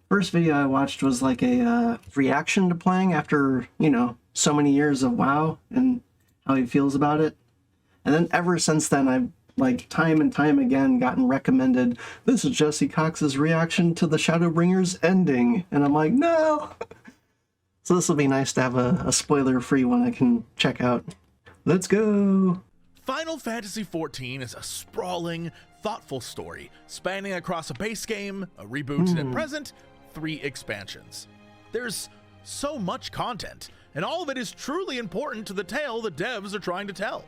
First video I watched was like a reaction to playing after, you know, so many years of WoW and how he feels about it. And then ever since then, I've like time and time again gotten recommended, this is Jesse Cox's reaction to the Shadowbringers ending. And I'm like, no! So this will be nice to have a spoiler-free one I can check out. Let's go! Final Fantasy XIV is a sprawling, thoughtful story spanning across a base game, a reboot and at present, 3 expansions. There's so much content, and all of it is truly important to the tale the devs are trying to tell.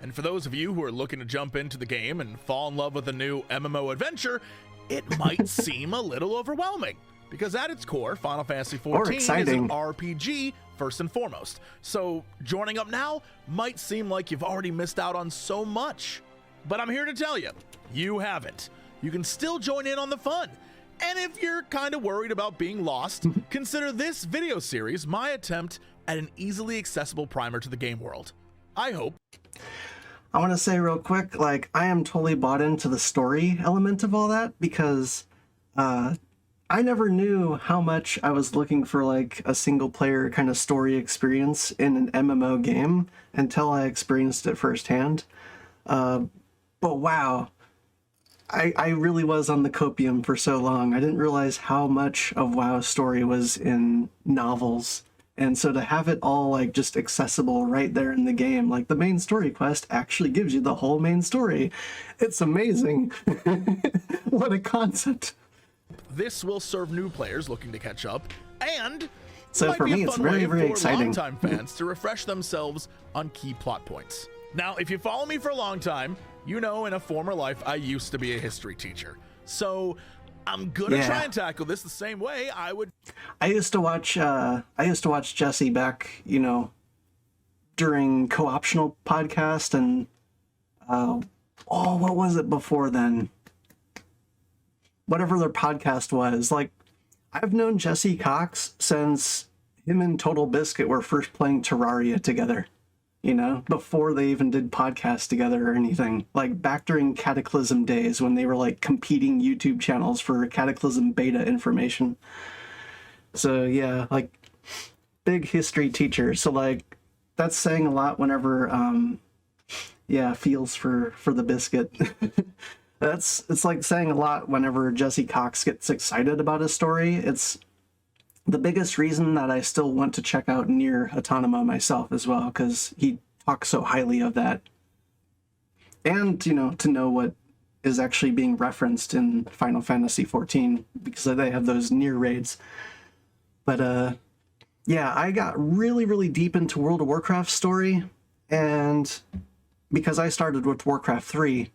And for those of you who are looking to jump into the game and fall in love with a new MMO adventure, it might seem a little overwhelming, because at its core, Final Fantasy XIV is an RPG first and foremost. So joining up now might seem like you've already missed out on so much. But I'm here to tell you, you haven't. You can still join in on the fun. And if you're kind of worried about being lost, consider this video series my attempt at an easily accessible primer to the game world. I hope. I want to say real quick, like, I am totally bought into the story element of all that, because I never knew how much I was looking for like a single player kind of story experience in an MMO game until I experienced it firsthand. But wow, I really was on the copium for so long. I didn't realize how much of WoW's story was in novels. And so to have it all like just accessible right there in the game, like the main story quest actually gives you the whole main story. It's amazing. What a concept. This will serve new players looking to catch up, and so for me, it's very, very exciting. Longtime fans to refresh themselves on key plot points. Now, if you follow me for a long time, you know in a former life I used to be a history teacher. So I'm gonna try and tackle this the same way I would. I used to watch Jesse back, you know, during co-optional podcast and what was it before then? Whatever their podcast was. Like, I've known Jesse Cox since him and Total Biscuit were first playing Terraria together, you know, before they even did podcasts together or anything. Like, back during Cataclysm days when they were, like, competing YouTube channels for Cataclysm beta information. So, yeah, like, big history teacher. So, like, that's saying a lot whenever, feels for the biscuit. It's like saying a lot whenever Jesse Cox gets excited about a story. It's the biggest reason that I still want to check out Nier Automata myself as well, because he talks so highly of that. And, you know, to know what is actually being referenced in Final Fantasy XIV, because they have those Nier raids. But, yeah, I got really, really deep into World of Warcraft's story, and because I started with Warcraft 3,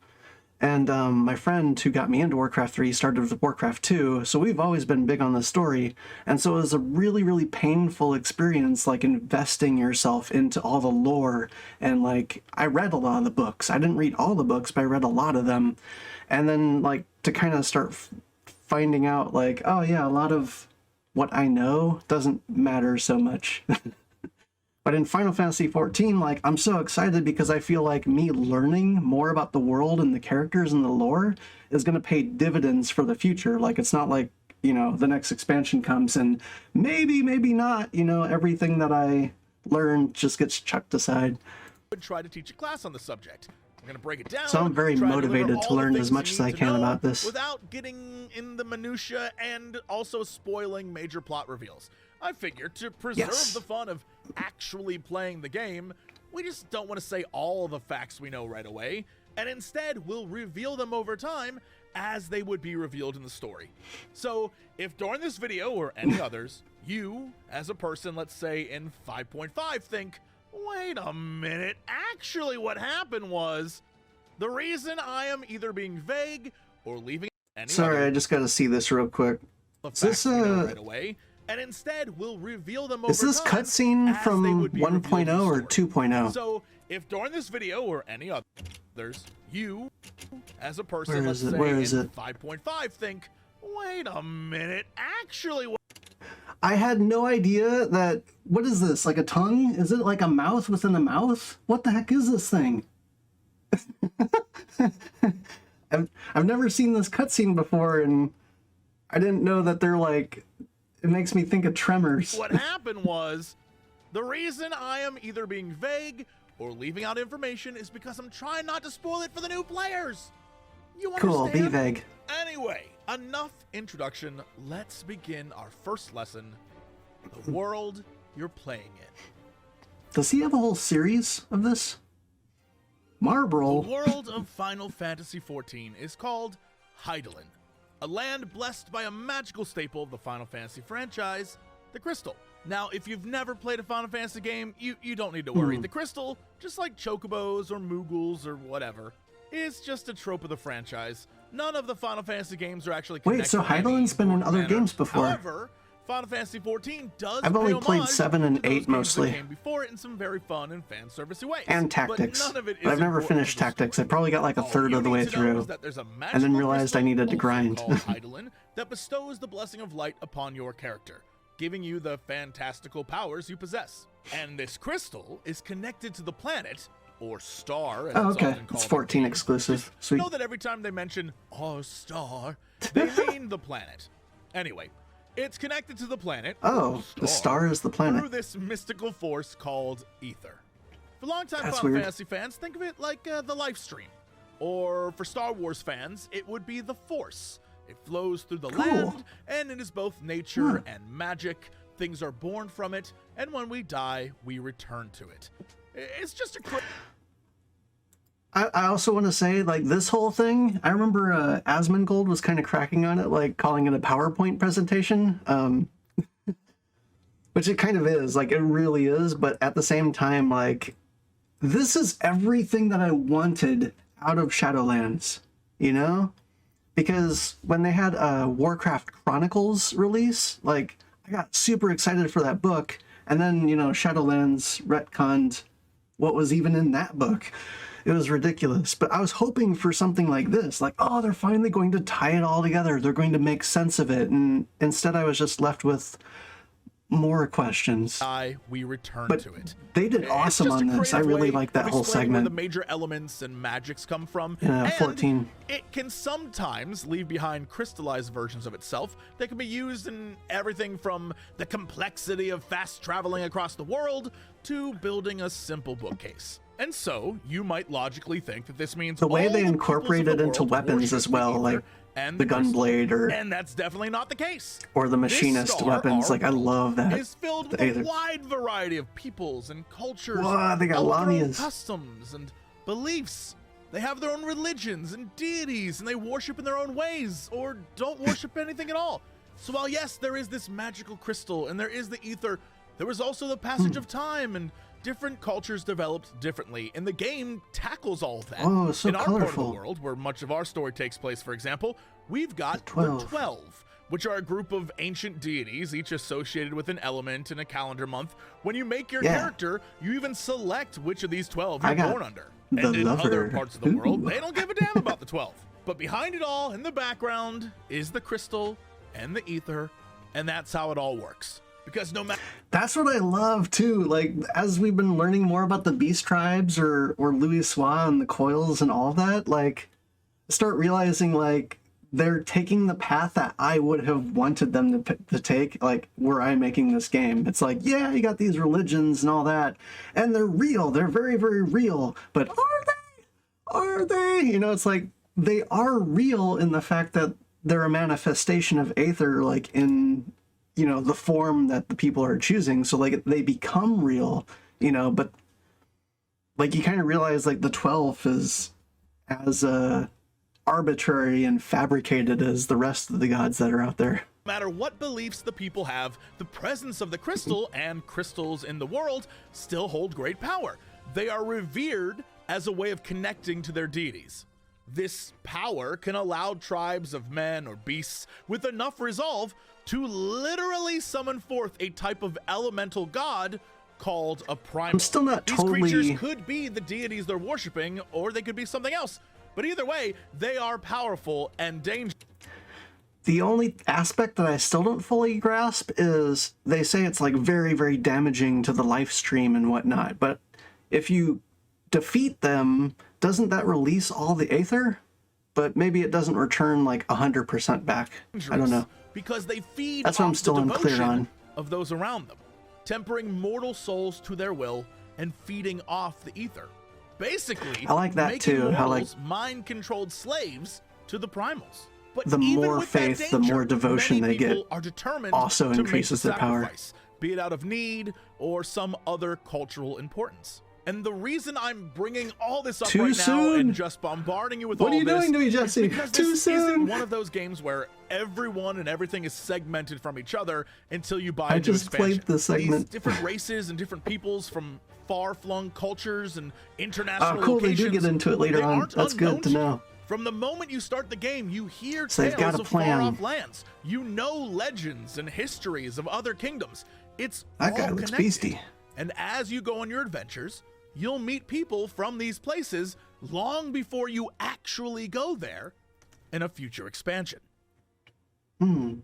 and my friend who got me into Warcraft 3 started with Warcraft 2, so we've always been big on the story. And so it was a really, really painful experience, like investing yourself into all the lore. And like, I read a lot of the books. I didn't read all the books, but I read a lot of them. And then like to kind of start finding out like, oh yeah, a lot of what I know doesn't matter so much. But in Final Fantasy XIV, like, I'm so excited because I feel like me learning more about the world and the characters and the lore is going to pay dividends for the future. Like, it's not like, you know, the next expansion comes and maybe not, you know, everything that I learned just gets chucked aside. Would try to teach a class on the subject. We're going to break it down. So I'm very motivated to learn as much as I can about this. Without getting in the minutia and also spoiling major plot reveals. I figured to preserve the fun of actually playing the game, we just don't want to say all the facts we know right away, and instead we'll reveal them over time as they would be revealed in the story. So if during this video or any others, you as a person, let's say in 5.5, think, wait a minute, actually what happened was, the reason I am either being vague or leaving any Sorry, I just got to see this real quick. Is this right away, and instead we'll reveal them over time. Is this cutscene from 1.0 or 2.0? So if during this video or any others, you as a person, let's say in 5.5, think, wait a minute, actually what? I had no idea that, what is this, like a tongue? Is it like a mouth within a mouth? What the heck is this thing? I've never seen this cutscene before, and I didn't know that they're like It makes me think of Tremors. What happened was, the reason I am either being vague or leaving out information is because I'm trying not to spoil it for the new players. You understand? Cool, be vague. Anyway, enough introduction. Let's begin our first lesson. The world you're playing in. Does he have a whole series of this? Marble. The world of Final Fantasy XIV is called Hydaelyn, a land blessed by a magical staple of the Final Fantasy franchise, the crystal. Now, if you've never played a Final Fantasy game, you don't need to worry. The crystal, just like chocobos or moogles or whatever, is just a trope of the franchise. None of the Final Fantasy games are actually connected. Wait, so Hydaelyn's been in other games before. However, Final Fantasy XIV does. I've only pay played homage 7 and to those 8 games mostly. that came before it in some very fun and fan servicey ways. And Tactics. But none of it is I've never important finished to the Tactics. story. I probably got like a All third you of the need way to know through. is that there's a And then magical realized I crystal, needed to also grind. called Hydaelyn, that bestows the blessing of light upon your character, giving you the fantastical powers you possess. And this crystal is connected to the planet, or star, as Oh, it's okay. often called It's in 14 games. exclusive. Just Sweet. know that every time they mention our star, they mean the planet. Anyway, it's connected to the planet. Oh, the star is the planet. Through this mystical force called ether. For longtime That's Final weird. Fantasy fans, think of it like the life stream. Or for Star Wars fans, it would be the Force. It flows through the Cool. land, and it is both nature and magic. Things are born from it, and when we die, we return to it. It's just a I also want to say, like, this whole thing, I remember Asmongold was kind of cracking on it, like, calling it a PowerPoint presentation, which it kind of is, like, it really is, but at the same time, like, this is everything that I wanted out of Shadowlands, you know? Because when they had Warcraft Chronicles release, like, I got super excited for that book, and then, you know, Shadowlands retconned what was even in that book. It was ridiculous, but I was hoping for something like this, like, oh, they're finally going to tie it all together. They're going to make sense of it. And instead I was just left with more questions. we return But to it. they did It's awesome just a on this. I creative really way like that of whole explaining where segment. the major elements and magics come from. Yeah, and 14. It can sometimes leave behind crystallized versions of itself that can be used in everything from the complexity of fast traveling across the world to building a simple bookcase. And so, you might logically think that this means The way all they the incorporate peoples of it the into world weapons worship as well, the ether like and the crystal. gunblade or And that's definitely not the case. the This machinist star, weapons. our Like, I world, love that. is filled with The a Aether. wide variety of peoples and cultures. Whoa, they got all with their own Lamias. customs and beliefs. They have their own religions and deities, and they worship in their own ways, or don't worship anything at all. So while yes, there is this magical crystal, and there is the ether, there was also the passage of time, and different cultures developed differently, and the game tackles all of that. Oh, so in our part of colorful. the world, where much of our story takes place, for example, we've got The 12. the 12, which are a group of ancient deities, each associated with an element in a calendar month. When you make your Yeah. character, you even select which of these 12 I you're got born under. the And in other lover. parts of the world, Ooh. they don't give a damn about the 12. But behind it all, in the background, is the crystal and the ether, and that's how it all works. Because no matter That's what I love too. Like, as we've been learning more about the Beast Tribes or Louis Soix and the coils and all that, like, I start realizing, like, they're taking the path that I would have wanted them to take, like, were I making this game. It's like, yeah, you got these religions and all that, and they're real. They're very, very real. But are they? Are they? You know, it's like, they are real in the fact that they're a manifestation of Aether, like, in, you know, the form that the people are choosing. So, like, they become real, you know, but, like, you kind of realize, like, the 12 is as arbitrary and fabricated as the rest of the gods that are out there. matter what beliefs the people have, the presence of the crystal and crystals in the world still hold great power. They are revered as a way of connecting to their deities. This power can allow tribes of men or beasts with enough resolve to literally summon forth a type of elemental god called a primal. I'm still not These totally... creatures could be the deities they're worshiping, or they could be something else. But either way, they are powerful and dangerous. The only aspect that I still don't fully grasp is they say it's like very, very damaging to the life stream and whatnot. But if you defeat them, doesn't that release all the Aether? But maybe it doesn't return like 100% back. I don't know. because they feed That's what I'm off still the unclear devotion on. of those around them, tempering mortal souls to their will and feeding off the ether. Basically, I like that making too, how, mortals mind-controlled slaves to the primals. But The even more with that faith, the danger, more devotion many they get people are determined also to increases make their the power. sacrifice, be it out of need or some other cultural importance. And the reason I'm bringing all this up Too right now soon. and just bombarding you with What all are you this doing to me, is Jesse? because Too this soon. isn't one of those games where everyone and everything is segmented from each other until you buy I into just expansion. played the segment. These different races and different peoples from far-flung cultures and international Cool, they do locations, get into it later they on. aren't That's unknown good to know. From the moment you start the game, you hear So they've got tales a of plan. far-off lands. You know legends and histories of other kingdoms. It's That all guy looks connected. beastie. And as you go on your adventures, you'll meet people from these places long before you actually go there in a future expansion. I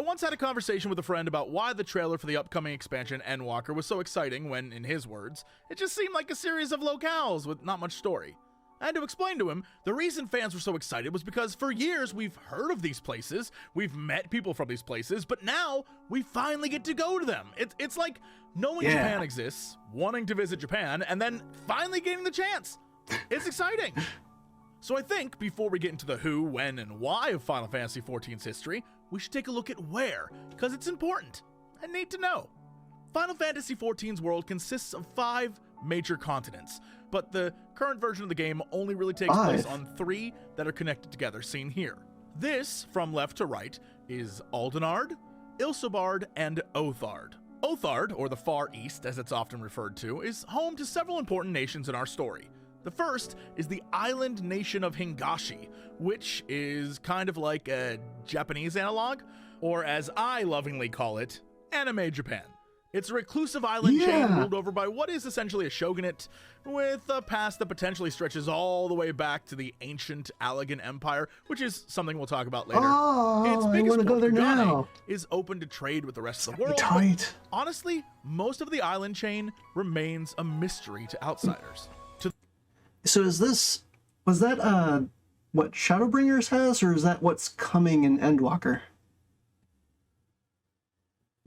once had a conversation with a friend about why the trailer for the upcoming expansion Endwalker was so exciting when, in his words, it just seemed like a series of locales with not much story. I had to explain to him the reason fans were so excited was because for years we've heard of these places, we've met people from these places, but now we finally get to go to them. It's like knowing Yeah. Japan exists, wanting to visit Japan, and then finally getting the chance. It's exciting. So I think before we get into the who, when, and why of Final Fantasy XIV's history, we should take a look at where, because it's important. I need to know. Final Fantasy XIV's world consists of 5 major continents, but the current version of the game only really takes place on 3 that are connected together, seen here. This, from left to right, is Aldenard, Ilsobard, and Othard. Othard, or the Far East as it's often referred to, is home to several important nations in our story. The first is the island nation of Hingashi, which is kind of like a Japanese analog, or as I lovingly call it, Anime Japan. It's a reclusive island chain ruled over by what is essentially a shogunate, with a past that potentially stretches all the way back to the ancient Allegan Empire, which is something we'll talk about later. Oh, I want to go there now. Is open to trade with the rest of the world. Tight. But honestly, most of the island chain remains a mystery to outsiders. So was that what Shadowbringers has, or is that what's coming in Endwalker?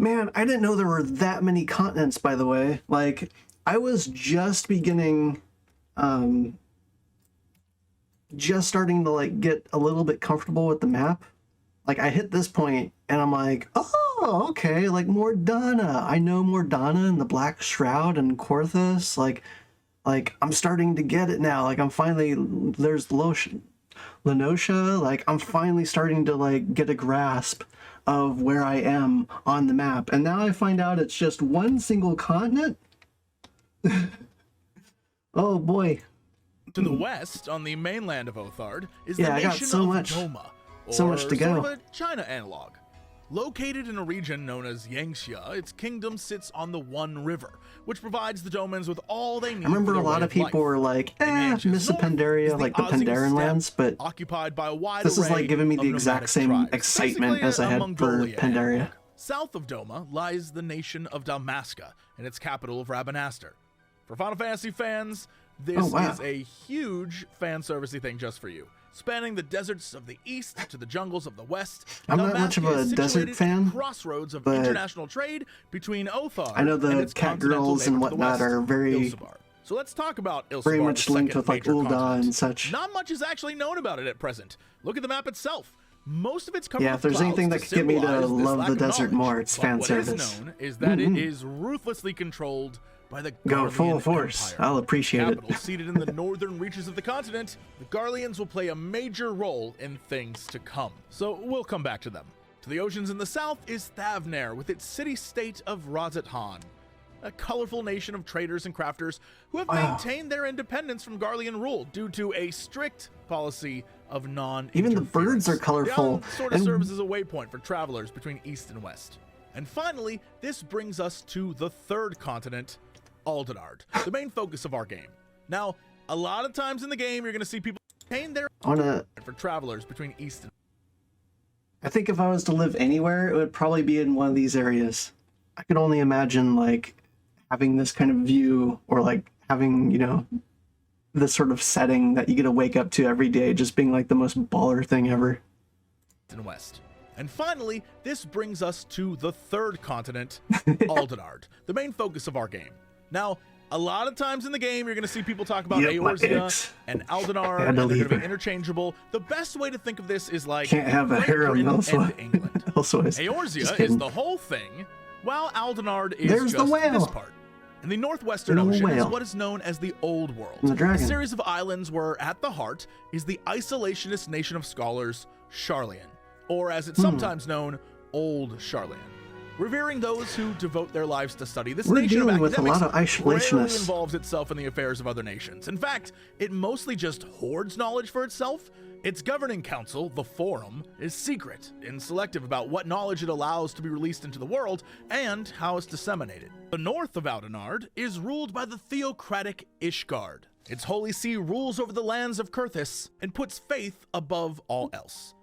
Man, I didn't know there were that many continents, by the way. Like, I was just beginning, just starting to, like, get a little bit comfortable with the map. Like, I hit this point, and I'm like, oh, okay, like, Mordana. I know Mordana and the Black Shroud and Korthus. Like, I'm starting to get it now. Like, I'm finally, there's Lenosha. Like, I'm finally starting to, like, get a grasp of where I am on the map. And now I find out it's just one single continent? Oh, boy. To the west, on the mainland of Othard, is the I got nation so of much. Doma, or So much to go. sort of a China analog. Located in a region known as Yangxia, its kingdom sits on the One River, which provides the Domans with all they need. I remember for a their lot way of people life. were like, Yangxia's miss the north is Pandaria, like the Ozian Pandaren steppe, lands, but occupied by a wide this is array like giving me of the exact nomadic same tribes. excitement Basically as I a had for Mongolia Pandaria. analog. South of Doma lies the nation of Dalmasca and its capital of Rabanastre. For Final Fantasy fans, this is a huge fan servicey thing just for you. Spanning the deserts of the east to the jungles of the west, I'm not much of a is desert situated fan, at the crossroads of but international trade between Othard I know the and its cat continental girls and neighbor to the whatnot west, are very, Ilsobard. So let's talk about Ilsobard, very much the linked second with like major Ul'dah continent. and such. Not much is actually known about it at present. Look at the map itself. Most of it's covered Yeah, with if there's clouds anything that could get me to symbolize this love lack the of desert knowledge. more, it's But fan what service. is known is that it is ruthlessly controlled by the Go full Garlean force. Empire. I'll appreciate it. Capital seated in the northern reaches of the continent, the Garleans will play a major role in things to come. So we'll come back to them. To the oceans in the south is Thavnair with its city-state of Razathan, a colorful nation of traders and crafters who have maintained their independence from Garlean rule due to a strict policy of non-interference. Even the birds are The colorful. island sort of And serves as a waypoint for travelers between east and west. And finally, this brings us to the third continent, Aldenard, the main focus of our game. Now, a lot of times in the game, you're going to see people maintain their for travelers between east and I think if I was to live anywhere, it would probably be in one of these areas. I could only imagine like having this kind of view, or like having, you know, this sort of setting that you get to wake up to every day, just being like the most baller thing ever. and west. And finally, this brings us to the third continent, Aldenard, the main focus of our game. Now, a lot of times in the game, you're going to see people talk about Eorzea and Aldenard, and they're going to be interchangeable. The best way to think of this is like can't have a harem elsewhere. Eorzea is the whole thing, while Aldenard is There's just the whale. this part. In the northwestern ocean is what is known as the Old World, a series of islands where at the heart is the isolationist nation of scholars, Sharlayan, or as it's sometimes known, Old Sharlayan. Revering those who devote their lives to study, this nation of academics with a lot of isolationists. Rarely involves itself in the affairs of other nations. In fact, it mostly just hoards knowledge for itself. Its governing council, the Forum, is secret and selective about what knowledge it allows to be released into the world and how it's disseminated. The north of Aldenard is ruled by the theocratic Ishgard. Its holy see rules over the lands of Kurthis and puts faith above all else.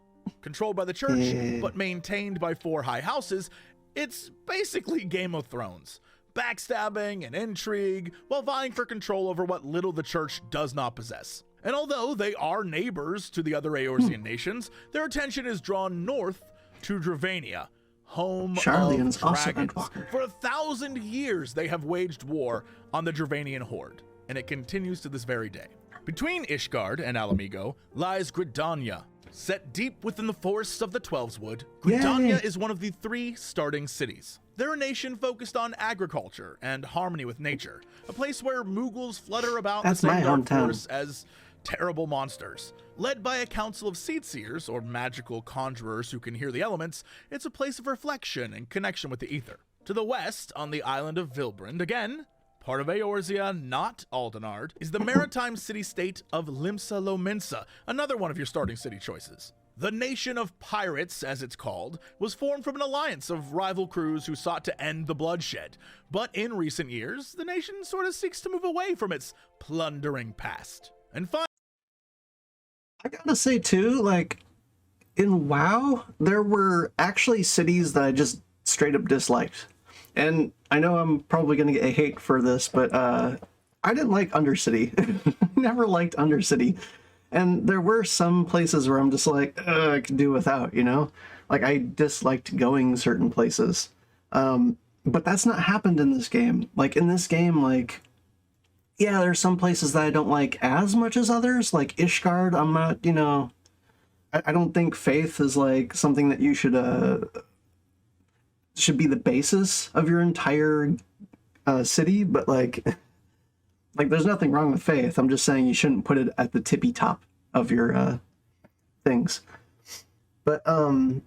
Controlled by the church, but maintained by 4 high houses, it's basically Game of Thrones. Backstabbing and intrigue, while vying for control over what little the church does not possess. And although they are neighbors to the other Eorzean nations, their attention is drawn north to Dravania, home of dragons. For 1,000 years, they have waged war on the Dravanian horde, and it continues to this very day. Between Ishgard and Alamigo lies Gridania. Set deep within the forests of the Twelveswood, Gridania is one of the 3 starting cities. They're a nation focused on agriculture and harmony with nature, a place where Moogles flutter about the same dark force as terrible monsters. Led by a council of seedseers, or magical conjurers who can hear the elements, it's a place of reflection and connection with the ether. To the west, on the island of Vilbrand, again, part of Eorzea, not Aldenard, is the maritime city-state of Limsa Lominsa, another one of your starting city choices. The Nation of Pirates, as it's called, was formed from an alliance of rival crews who sought to end the bloodshed. But in recent years, the nation sort of seeks to move away from its plundering past. And finally, I gotta say too, like, in WoW, there were actually cities that I just straight up disliked. And I know I'm probably gonna get hate for this, but I didn't like Undercity. Never liked Undercity. And there were some places where I'm just like, I could do without, you know? Like, I disliked going certain places. But that's not happened in this game. Like, in this game, like, yeah, there's some places that I don't like as much as others. Like, Ishgard, I'm not, you know... I don't think faith is, like, something that you should be the basis of your entire city, but, like, there's nothing wrong with faith. I'm just saying you shouldn't put it at the tippy top of your things. But in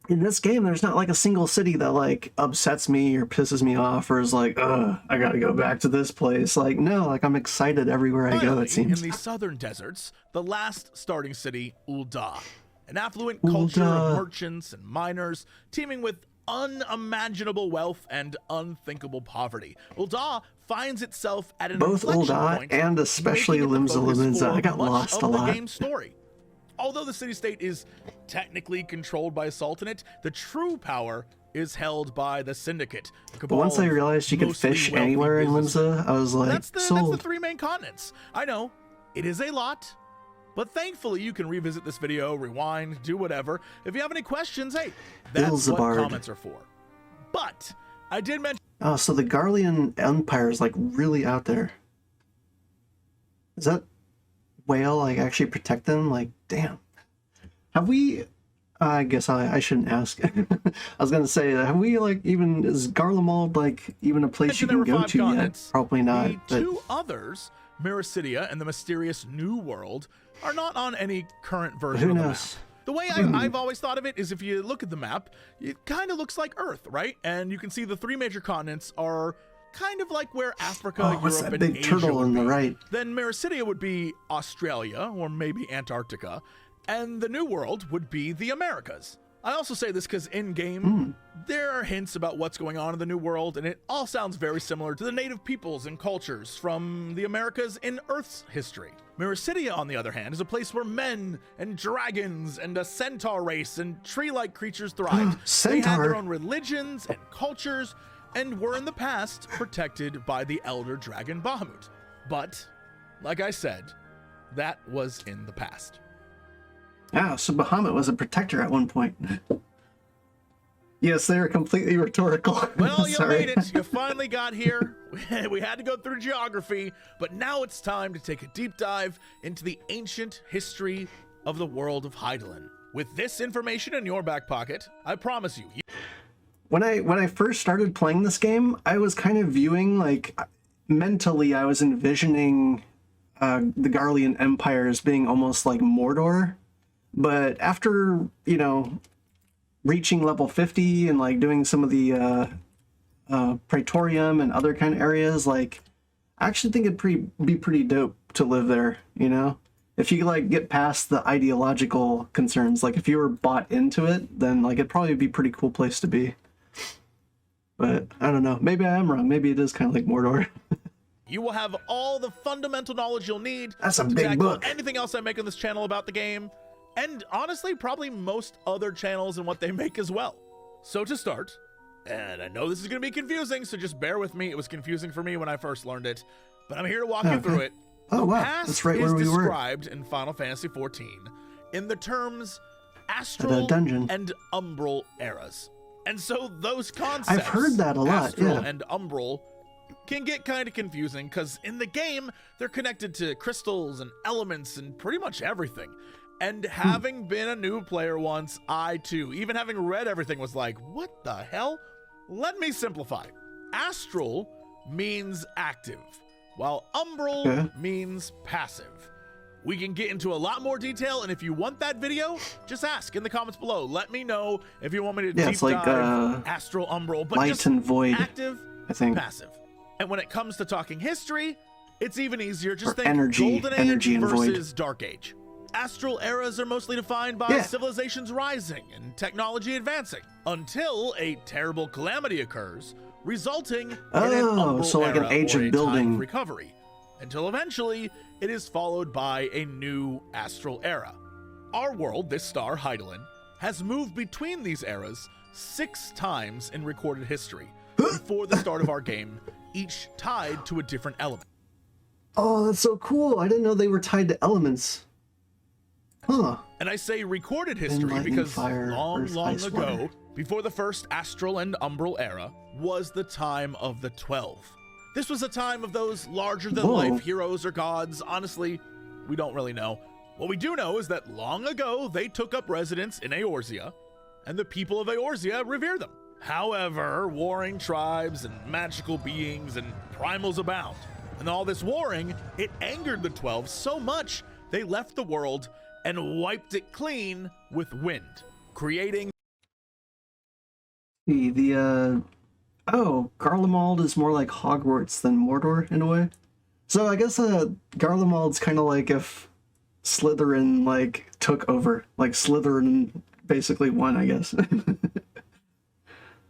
this game, there's not like a single city that like upsets me or pisses me off or is like, ugh, I gotta go back to this place. Like, no, like I'm excited everywhere I go, it seems. In the southern deserts, the last starting city, Ul'dah, an affluent culture of merchants and miners, teeming with unimaginable wealth and unthinkable poverty. Ul'dah finds itself at an both Ul'dah and especially Limsa Lominsa. I got lost a lot. The game's story. Although the city-state is technically controlled by a sultanate, the true power is held by the Syndicate. But once I realized you could fish anywhere in Limsa, I was like, that's the 3 main continents. I know, it is a lot, but thankfully you can revisit this video, rewind, do whatever. If you have any questions, hey, that's what comments are for. But I did mention... Oh, so the Garlean Empire is like really out there. Is that whale like actually protect them? Like, damn. Have we... I guess I shouldn't ask. I was gonna say, have we like even... Is Garlemald like even a place you can go to yet? Probably not. The 2 others, Mericidia and the mysterious New World, are not on any current version of the map. The way I've always thought of it is if you look at the map, it kind of looks like Earth, right? And you can see the 3 major continents are kind of like where Africa, Europe, and big Asia turtle would on be. the right? Then Mericidia would be Australia, or maybe Antarctica, and the New World would be the Americas. I also say this because in-game, there are hints about what's going on in the New World, and it all sounds very similar to the native peoples and cultures from the Americas in Earth's history. Mericidia, on the other hand, is a place where men and dragons and a centaur race and tree-like creatures thrived. They had their own religions and cultures, and were in the past protected by the elder dragon Bahamut. But, like I said, that was in the past. Yeah, so Bahamut was a protector at one point. Yes, they are completely rhetorical. Well, you Sorry. made it. You finally got here. We had to go through geography, but now it's time to take a deep dive into the ancient history of the world of Hydaelyn. With this information in your back pocket, I promise you. When I first started playing this game, I was kind of viewing, like, mentally I was envisioning the Garlean Empire as being almost like Mordor. But after, you know, reaching level 50 and like doing some of the Praetorium and other kind of areas, like, I actually think it'd be pretty dope to live there, you know? If you like get past the ideological concerns, like if you were bought into it, then like it'd probably be a pretty cool place to be. But I don't know, maybe I am wrong. Maybe it is kind of like Mordor. You will have all the fundamental knowledge you'll need. That's a to big tackle book. anything else I make on this channel about the game. And honestly, probably most other channels and what they make as well. So to start, and I know this is going to be confusing, so just bear with me. It was confusing for me when I first learned it, but I'm here to walk you through it. Oh, wow. Past That's right is where we were. described in Final Fantasy XIV in the terms astral dungeon. and umbral eras. And so those concepts, I've heard that a lot, astral yeah. and umbral, can get kind of confusing because in the game, they're connected to crystals and elements and pretty much everything. And having been a new player once, I too, even having read everything, was like, what the hell? Let me simplify. Astral means active, while umbral means passive. We can get into a lot more detail, and if you want that video, just ask in the comments below. Let me know if you want me to deep dive astral, umbral, but light just and void, active, I think. passive. And when it comes to talking history, it's even easier. Just Or think energy, Golden energy Age and void. versus Dark Age. Astral eras are mostly defined by civilizations rising and technology advancing until a terrible calamity occurs, resulting in an umbral so like an era age or of a building. time of recovery, until eventually it is followed by a new astral era. Our world, this star, Hydaelyn, has moved between these eras 6 times in recorded history before the start of our game, each tied to a different element. Oh, that's so cool. I didn't know they were tied to elements. Huh. And I say recorded history because fire, long ice, ago, water. before the first astral and umbral era, was the time of the 12. This was a time of those larger-than-life heroes or gods. Honestly, we don't really know. What we do know is that long ago, they took up residence in Eorzea, and the people of Eorzea revere them. However, warring tribes and magical beings and primals abound. And all this warring, it angered the 12 so much, they left the world and wiped it clean with wind, creating Garlemald is more like Hogwarts than Mordor in a way. So I guess Garlemald's kind of like if Slytherin like took over, like Slytherin basically won, I guess.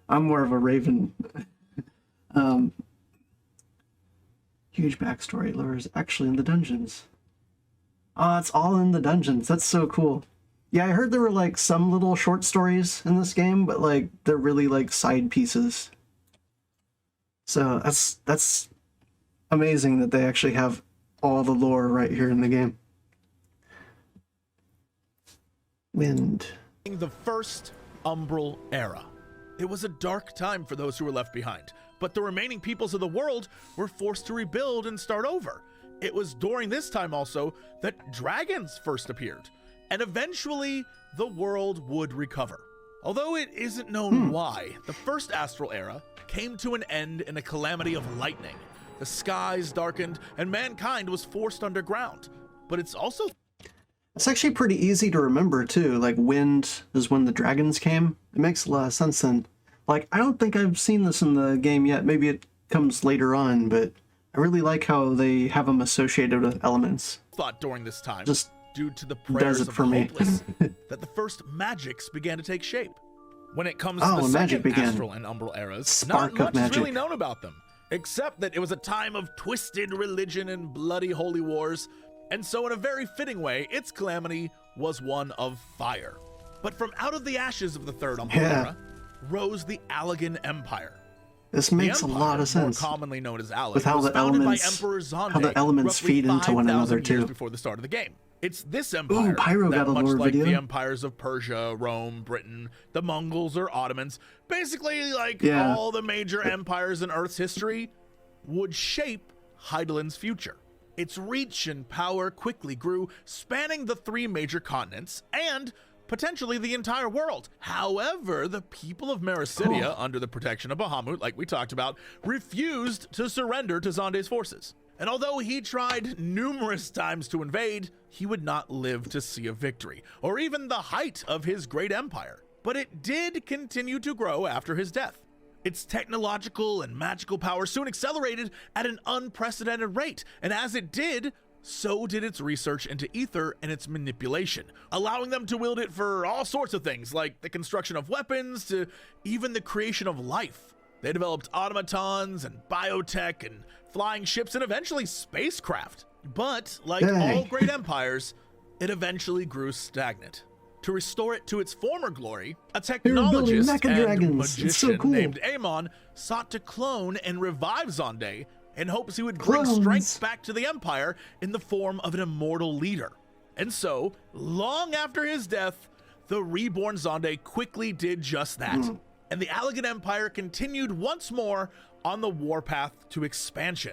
I'm more of a Raven. Huge backstory. Laura's actually in the dungeons. Oh, it's all in the dungeons. That's so cool. Yeah, I heard there were like some little short stories in this game, but like they're really like side pieces. So that's amazing that they actually have all the lore right here in the game. Wind. the first umbral era. It was a dark time for those who were left behind, but the remaining peoples of the world were forced to rebuild and start over. It was during this time also that dragons first appeared, and eventually the world would recover. Although it isn't known why, the first astral era came to an end in a calamity of lightning. The skies darkened and mankind was forced underground. But it's also... It's actually pretty easy to remember too. Like wind is when the dragons came. It makes a lot of sense then. Like, I don't think I've seen this in the game yet. Maybe it comes later on, but I really like how they have them associated with elements. thought during this time, Just due to the prayers it of for the me. hopeless, that the first magics began to take shape. When it comes to the magic second began. astral and umbral eras, Spark not of much is really magic. known about them, except that it was a time of twisted religion and bloody holy wars, and so in a very fitting way, its calamity was one of fire. But from out of the ashes of the third umbral era rose the Allegan Empire. This The makes a Empire, lot of sense. more commonly known as Alec, With how was the founded elements- by Emperor Zonde, how the elements roughly feed into one 5,000 another, years too. before the start of the game. It's this empire Pyro that, got a much lore like video. the empires of Persia, Rome, Britain, the Mongols, or Ottomans, basically like Yeah. all the major empires in Earth's history, would shape Hydaelyn's future. Its reach and power quickly grew, spanning the 3 major continents and potentially the entire world. However, the people of Mericidia, under the protection of Bahamut, like we talked about, refused to surrender to Zonde's forces. And although he tried numerous times to invade, he would not live to see a victory, or even the height of his great empire. But it did continue to grow after his death. Its technological and magical power soon accelerated at an unprecedented rate, and as it did, so did its research into ether and its manipulation, allowing them to wield it for all sorts of things, like the construction of weapons to even the creation of life. They developed automatons and biotech and flying ships and eventually spacecraft. But like all great empires, it eventually grew stagnant. To restore it to its former glory, a technologist and magician named Amon sought to clone and revive Zonde in hopes he would bring strength back to the empire in the form of an immortal leader. And so, long after his death, the reborn Zonde quickly did just that. And the Allegan Empire continued once more on the warpath to expansion,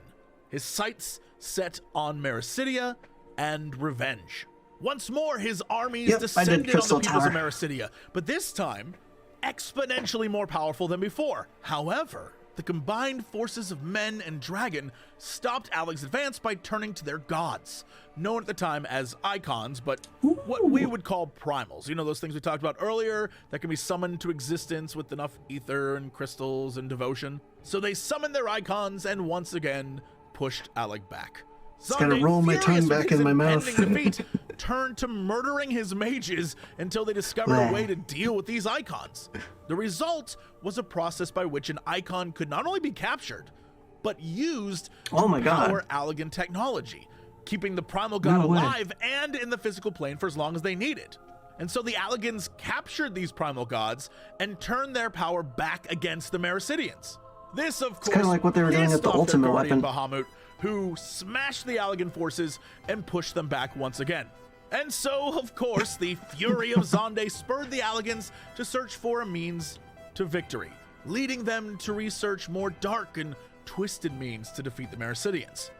his sights set on Mericidia and revenge. Once more, his armies descended on the peoples of Mericidia, but this time, exponentially more powerful than before. However, the combined forces of men and dragon stopped Alleg's advance by turning to their gods, known at the time as icons, but what we would call primals. You know, those things we talked about earlier that can be summoned to existence with enough ether and crystals and devotion. So they summoned their icons and once again pushed Alleg back. Just gotta roll my tongue back in my mouth. Defeat turned to murdering his mages until they discovered a way to deal with these icons. The result was a process by which an icon could not only be captured, but used to power Allegan technology, keeping the primal god alive and in the physical plane for as long as they needed. And so the Allegans captured these primal gods and turned their power back against the Mericidians. This, of course, kind of like what they were doing at the ultimate weapon. Bahamut, who smashed the Allegan forces and pushed them back once again. And so, of course, the fury of Zonde spurred the Allegans to search for a means to victory, leading them to research more dark and twisted means to defeat the Mericidians.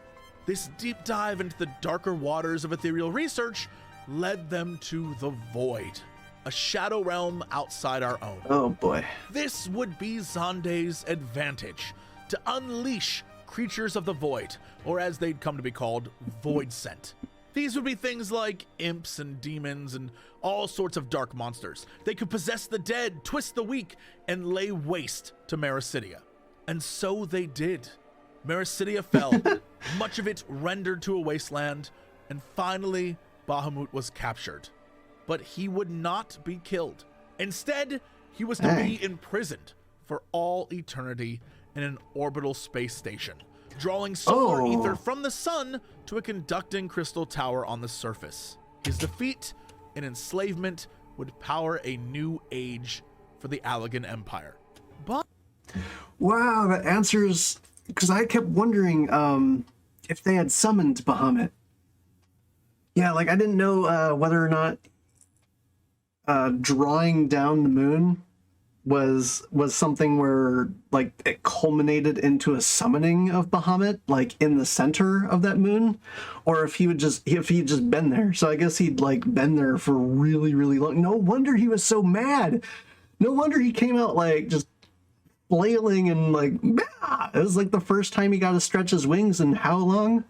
This deep dive into the darker waters of ethereal research led them to the Void, a shadow realm outside our own. Oh boy. This would be Zonde's advantage, to unleash creatures of the Void, or as they'd come to be called, Void Sent. These would be things like imps and demons and all sorts of dark monsters. They could possess the dead, twist the weak, and lay waste to Mericidia. And so they did. Mericidia fell, much of it rendered to a wasteland, and finally Bahamut was captured. But he would not be killed. Instead, he was to be imprisoned for all eternity in an orbital space station, drawing solar ether from the sun to a conducting crystal tower on the surface. His defeat and enslavement would power a new age for the Allegan Empire. But wow, that answers, because I kept wondering if they had summoned Bahamut. Yeah, like I didn't know whether or not drawing down the moon was something where like it culminated into a summoning of Bahamut, like in the center of that moon, or if he'd just been there. So I guess he'd like been there for really, really long. No wonder he was so mad. No wonder he came out like just flailing and like, bah! It was like the first time he got to stretch his wings in how long?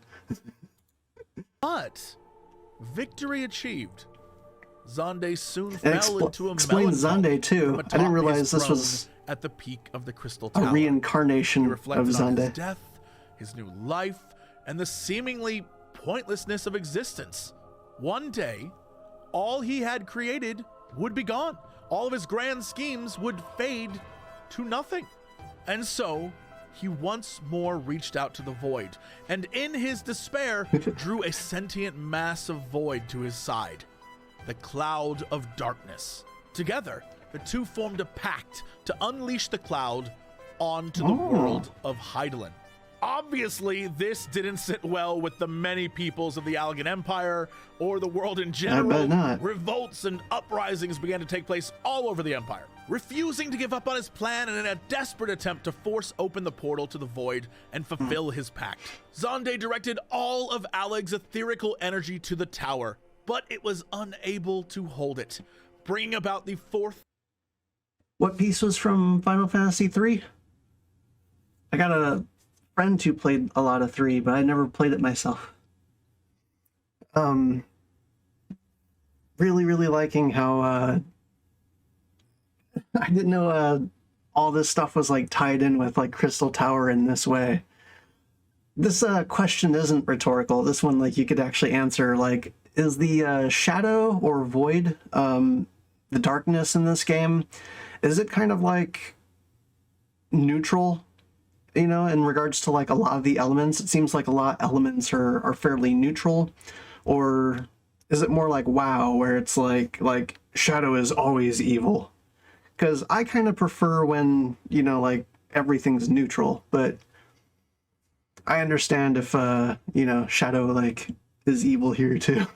But victory achieved. Zonde soon fell into a explain Zonde too. I didn't realize this was at the peak of the crystal a tower. reincarnation of Zonde. On his death, his new life, and the seemingly pointlessness of existence. One day, all he had created would be gone. All of his grand schemes would fade to nothing. And so, he once more reached out to the void, and in his despair, drew a sentient mass of void to his side. The Cloud of Darkness. Together, the two formed a pact to unleash the cloud onto the world of Hydaelyn. Obviously, this didn't sit well with the many peoples of the Allegan Empire or the world in general. I bet not. Revolts and uprisings began to take place all over the Empire. Refusing to give up on his plan and in a desperate attempt to force open the portal to the Void and fulfill his pact, Zonde directed all of Alleg's etherical energy to the tower, but it was unable to hold it, bringing about the fourth. What piece was from Final Fantasy III? I got a friend who played a lot of 3, but I never played it myself. Really liking how I didn't know all this stuff was like tied in with like Crystal Tower in this way. This question isn't rhetorical. This one, like, you could actually answer, like, is the shadow or void, the darkness in this game, is it kind of like neutral? You know, in regards to like a lot of the elements, it seems like a lot of elements are fairly neutral. Or is it more like WoW, where it's like shadow is always evil? Because I kind of prefer when, you know, like everything's neutral, but I understand if you know, shadow like is evil here too.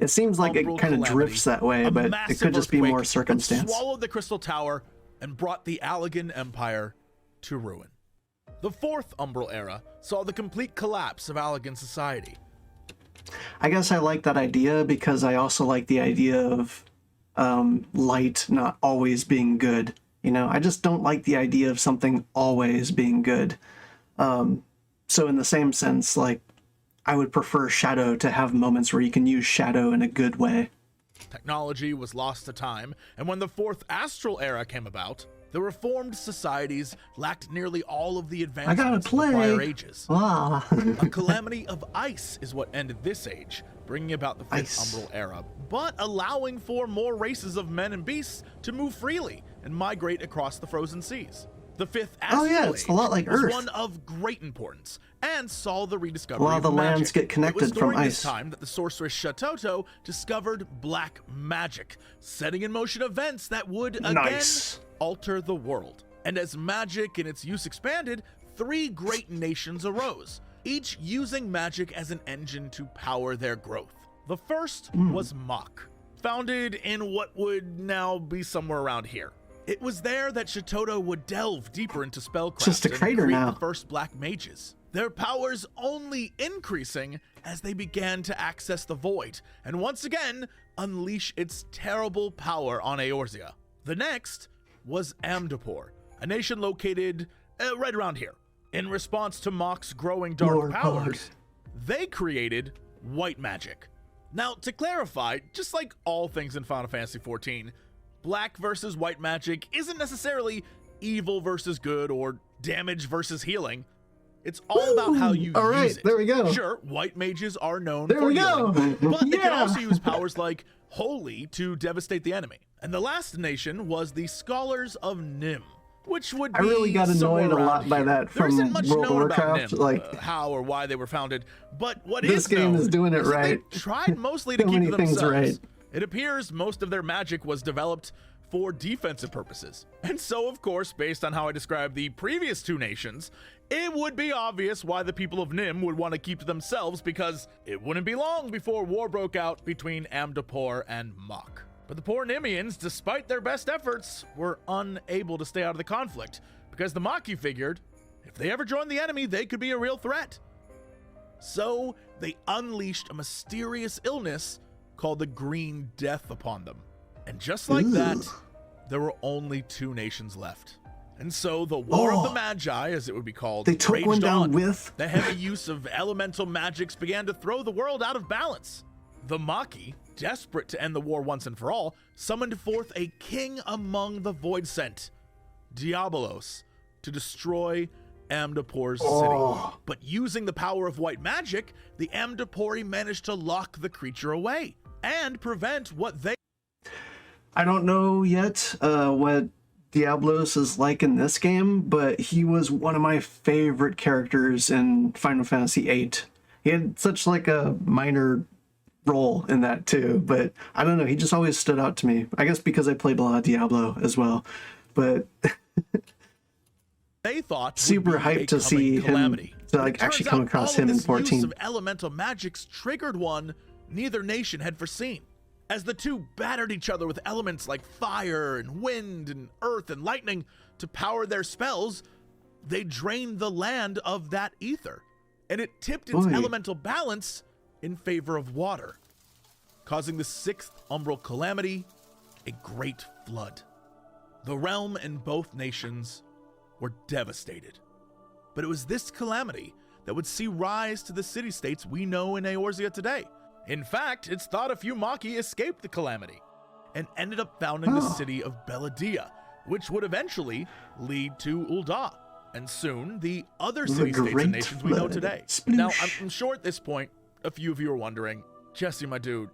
It seems like it kind of drifts that way, but it could just be more circumstance. Swallowed the Crystal Tower and brought the Allegan Empire to ruin. The fourth Umbral Era saw the complete collapse of Allegan society. I guess I like that idea because I also like the idea of light not always being good. You know, I just don't like the idea of something always being good. So in the same sense, like, I would prefer shadow to have moments where you can use shadow in a good way. Technology was lost to time, and when the fourth Astral Era came about, the reformed societies lacked nearly all of the advancements of the prior ages. Ah. A calamity of ice is what ended this age, bringing about the fifth Umbral Era, but allowing for more races of men and beasts to move freely and migrate across the frozen seas. The fifth Astral Age a lot like was Earth. one of great importance and saw the rediscovery A lot of the magic. lands get connected from It was during ice. this time that the sorceress Shatoto discovered black magic, setting in motion events that would again alter the world. And as magic and its use expanded, 3 great nations arose, each using magic as an engine to power their growth. The first was Mach, founded in what would now be somewhere around here. It was there that Shatoto would delve deeper into spellcraft Just a and crater create now. the first black mages, their powers only increasing as they began to access the void, and once again, unleash its terrible power on Eorzea. The next was Amdapor, a nation located right around here. In response to Mach's growing dark powers, they created white magic. Now, to clarify, just like all things in Final Fantasy XIV, black versus white magic isn't necessarily evil versus good or damage versus healing. It's all about how you use it. There we go. Sure, white mages are known There for we healing, go. but they can also use powers like Holy to devastate the enemy. And the last nation was the Scholars of Nim, which would be I really got annoyed a lot by that there from isn't much World of known about Warcraft. Nim, Like, how or why they were founded, but what this is game known is doing it that right. They tried mostly to So keep many to things themselves. right. It appears most of their magic was developed for defensive purposes. And so, of course, based on how I described the previous 2 nations, it would be obvious why the people of Nim would want to keep to themselves, because it wouldn't be long before war broke out between Amdapor and Mach. But the poor Nimians, despite their best efforts, were unable to stay out of the conflict, because the Machi figured if they ever joined the enemy, they could be a real threat. So they unleashed a mysterious illness called the Green Death upon them. And just like that, there were only 2 nations left. And so the War of the Magi, as it would be called, they took raged one down on. with The heavy use of elemental magics began to throw the world out of balance. The Machi, desperate to end the war once and for all, summoned forth a king among the Void Sent, Diabolos, to destroy Amdapor's city. But using the power of white magic, the Amdapori managed to lock the creature away and prevent what they... I don't know yet what Diablos is like in this game, but he was one of my favorite characters in Final Fantasy VIII. He had such like a minor role in that too, but I don't know, he just always stood out to me. I guess because I played a lot of Diablo as well, but they thought super would be hyped a to see coming calamity. him, to But like it actually turns come out across all of him in this use 14. of elemental magics triggered one neither nation had foreseen, as the two battered each other with elements like fire and wind and earth and lightning to power their spells. They drained the land of that ether, and it tipped its Oy. elemental balance in favor of water, causing the sixth umbral calamity, a great flood. The realm and both nations were devastated. But it was this calamity that would see rise to the city-states we know in Eorzea today. In fact, it's thought a few Maki escaped the calamity and ended up founding the city of Belladia, which would eventually lead to Ul'dah, and soon the other city-states and nations we know today. Now, I'm sure at this point, a few of you are wondering, Jesse, my dude,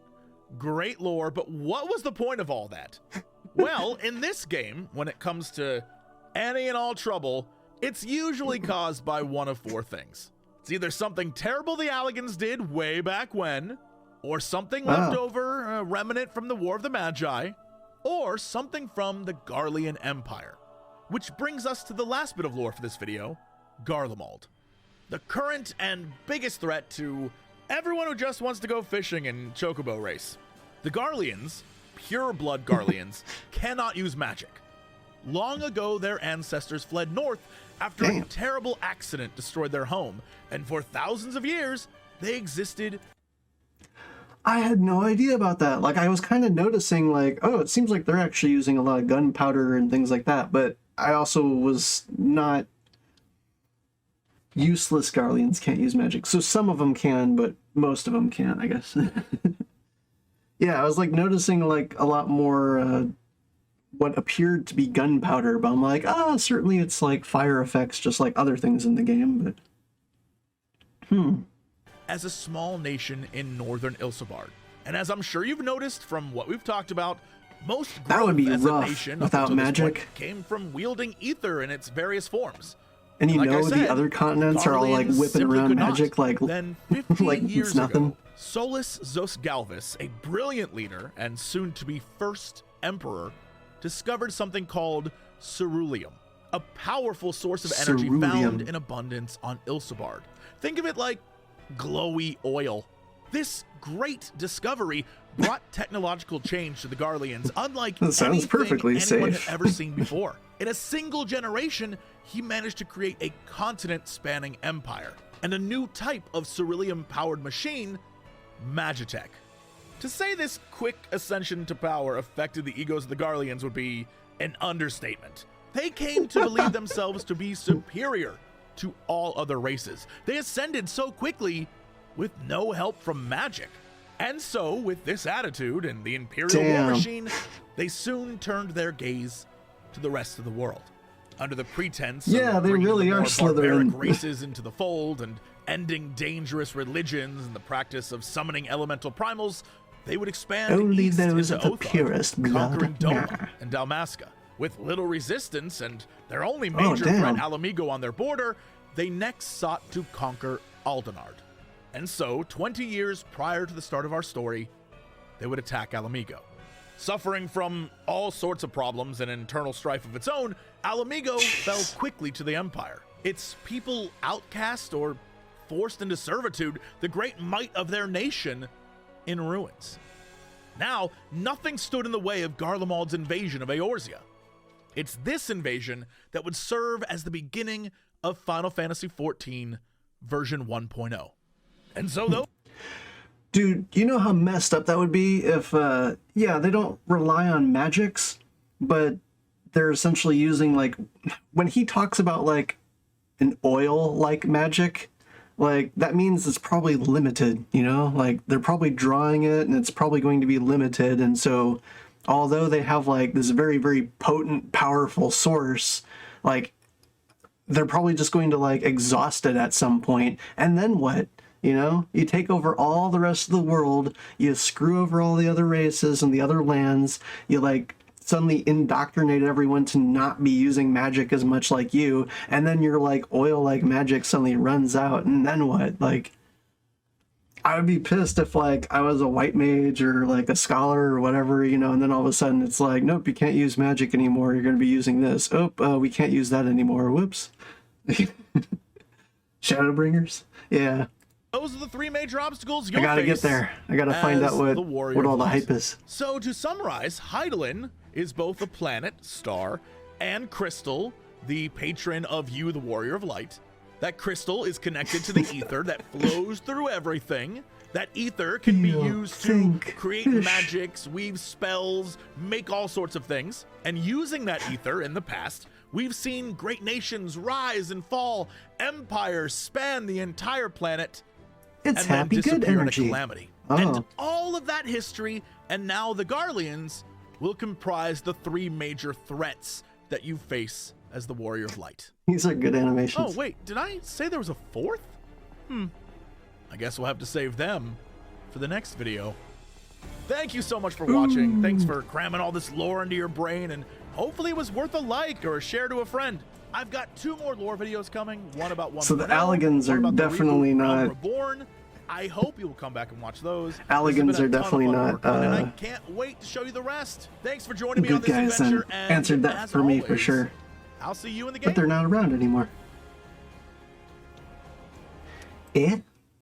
great lore, but what was the point of all that? Well, in this game, when it comes to any and all trouble, it's usually caused by one of four things. It's either something terrible the Alligans did way back when, or something left over, a remnant from the War of the Magi, or something from the Garlean Empire. Which brings us to the last bit of lore for this video, Garlemald. The current and biggest threat to everyone who just wants to go fishing and chocobo race. The Garleans, pure blood Garleans, cannot use magic. Long ago, their ancestors fled north after a terrible accident destroyed their home, and for thousands of years, they existed. I had no idea about that. Like, I was kind of noticing, like, oh, it seems like they're actually using a lot of gunpowder and things like that, but I also was not... Useless Garleans can't use magic. So some of them can, but most of them can't, I guess. Yeah, I was, like, noticing, like, a lot more, what appeared to be gunpowder, but I'm like, certainly it's, like, fire effects, just like other things in the game, but... As a small nation in northern Ilsabard. And as I'm sure you've noticed from what we've talked about, most growth that would be as rough a nation without magic came from wielding ether in its various forms. And you like know, said, the other continents are all like Garleans whipping simply around could not. magic like, Then 50 like years it's nothing. ago, Solus Zosgalvis, a brilliant leader and soon to be first emperor, discovered something called ceruleum, a powerful source of energy found in abundance on Ilsabard. Think of it like glowy oil. This great discovery brought technological change to the Garleans, unlike That sounds anything perfectly anyone safe. had ever seen before. In a single generation, he managed to create a continent-spanning empire and a new type of ceruleum-powered machine, Magitech. To say this quick ascension to power affected the egos of the Garleans would be an understatement. They came to believe themselves to be superior to all other races. They ascended so quickly with no help from magic. And so, with this attitude and the Imperial War Machine, they soon turned their gaze to the rest of the world. Under the pretense they of bringing really the are more barbaric Slytherin. races into the fold and ending dangerous religions and the practice of summoning elemental primals, they would expand Only east those into of the Othar, purest blood. conquering Doma Nah. and Dalmasca. With little resistance and their only major threat, Alamigo, on their border, they next sought to conquer Aldenard. And so, 20 years prior to the start of our story, they would attack Alamigo. Suffering from all sorts of problems and internal strife of its own, Alamigo fell quickly to the Empire. Its people outcast or forced into servitude, the great might of their nation in ruins. Now, nothing stood in the way of Garlemald's invasion of Eorzea. It's this invasion that would serve as the beginning of Final Fantasy XIV version 1.0. And so though... Dude, you know how messed up that would be if, they don't rely on magics, but they're essentially using, like, when he talks about, like, an oil-like magic, like, that means it's probably limited, you know? Like, they're probably drawing it, and it's probably going to be limited, and so, although they have, like, this very, very potent, powerful source, like, they're probably just going to, like, exhaust it at some point, and then what? You know, you take over all the rest of the world, you screw over all the other races and the other lands, you like suddenly indoctrinate everyone to not be using magic as much like you, and then your like oil like magic suddenly runs out, and then what? Like, I would be pissed if like I was a white mage or like a scholar or whatever, you know, and then all of a sudden it's like, nope, you can't use magic anymore. You're going to be using this. Oh, we can't use that anymore. Whoops. Shadowbringers. Yeah. Those are the three major obstacles I gotta get there. I gotta find out what all the hype is. So to summarize, Hydaelyn is both a planet, star, and crystal, the patron of you, the Warrior of Light. That crystal is connected to the ether that flows through everything. That ether can be used to create magics, weave spells, make all sorts of things. And using that ether in the past, we've seen great nations rise and fall, empires span the entire planet, it's and happy then good disappear energy. in a calamity. And all of that history, and now the Garleans, will comprise the three major threats that you face as the Warrior of Light. These are good animations. Oh, wait, did I say there was a fourth? I guess we'll have to save them for the next video. Thank you so much for watching. Thanks for cramming all this lore into your brain, and hopefully it was worth a like or a share to a friend. I've got 2 more lore videos coming, one about one. So the Alligans are definitely not. Reborn. I hope you'll come back and watch those. Alligans are definitely not. And I can't wait to show you the rest. Thanks for joining me on this guys adventure. And answered that for me for sure. I'll see you in the game. But they're not around anymore. It